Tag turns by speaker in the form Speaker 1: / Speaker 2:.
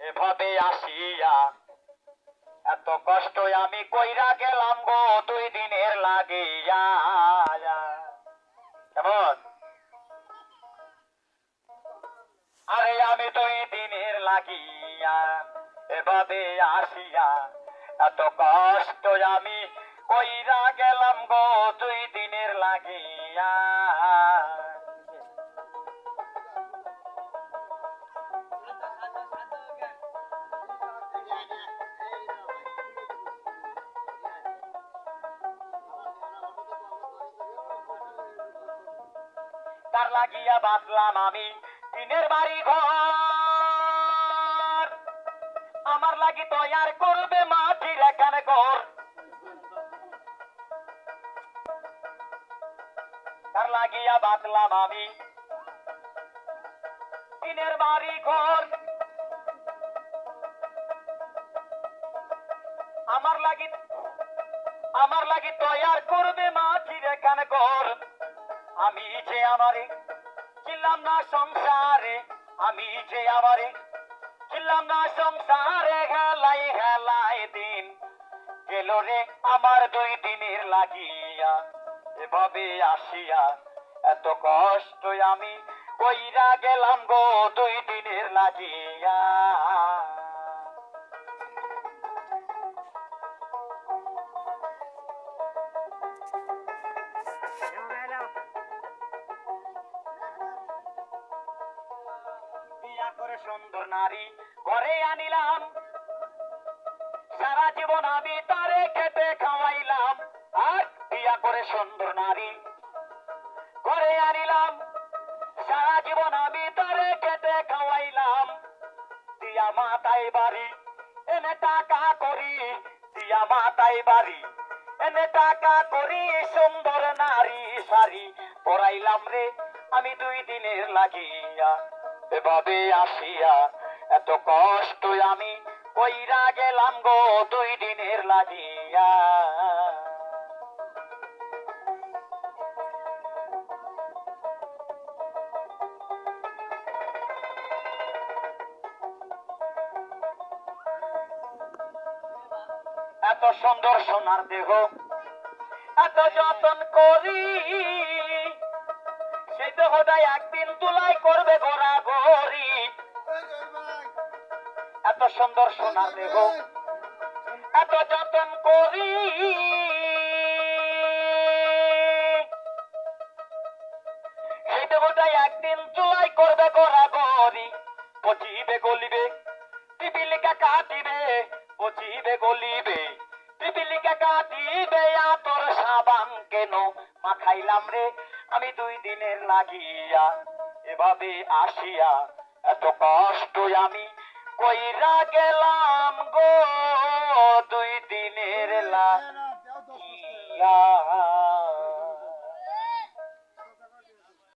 Speaker 1: এভাবে আসিয়া এত কষ্ট আমি কইরা গেলাম গো 2 দিনের লাগিয়া। কেমন? আরে আমি 2 দিনের লাগিয়া এভাবে আসিয়া এত কষ্ট আমি কইরা গেলাম গো 2 দিনের লাগিয়া। তার লাগিয়া বাঁচলাম আমি দিনের বাড়ি ঘর, আমার লাগি তৈয়ার করবে মাটির এখানে ঘর। তার লাগিয়া বাঁচলাম আমি দিনের বাড়ি ঘর, আমার লাগি তৈয়ার করবে মাটির এখানে ঘর। আমি যে আমারে ছিলাম না সংসারে, আমি যে আমারে ছিলাম না সংসারে, হেলাই হেলাই দিন গেল রে আমার 2 দিনের লাগিয়া। এভাবে আসিয়া এত কষ্ট আমি কইরা গেলাম গো 2 দিনের লাগিয়া। বিয়া করে সুন্দর নারী ঘরে আনিলাম, সারা জীবন আমি তারে খেতে খাওয়াইলাম। আর বিয়া করে সুন্দর নারী ঘরে আনিলাম, সারা জীবন আমি তারে খেতে খাওয়াইলাম। দিয়া মাথায় বাড়ি এনে টাকা করি, দিয়া মাথায় বাড়ি এনে টাকা করি, সুন্দর নারী শাড়ি পরাইলাম রে আমি 2 দিনের লাগিয়া। এভাবে আসিয়া এত কষ্ট আমি কইরা গেলাম গো 2 দিনের লাগিয়া। এত সুন্দর সোনার দেহ এত যতন করি, সেই দেহটা একদিন তুলাই করবে ঘোরাঘুরি। এত সুন্দর সোনার দেহ এত যতন করি, সেই দেহটা একদিন তুলাই করবে ঘোরাঘুরি। পচিবে গলিবে পিপিলিকা কাটিবে, পচিবে গলিবে পিপিলিকা কাটিবে, তোর সাবান কেন মাখাইলাম রে আমি 2 দিনের লাগিয়া। এভাবে আসিয়া এত কষ্ট আমি কইরা গেলাম গো 2 দিনের লাগিয়া।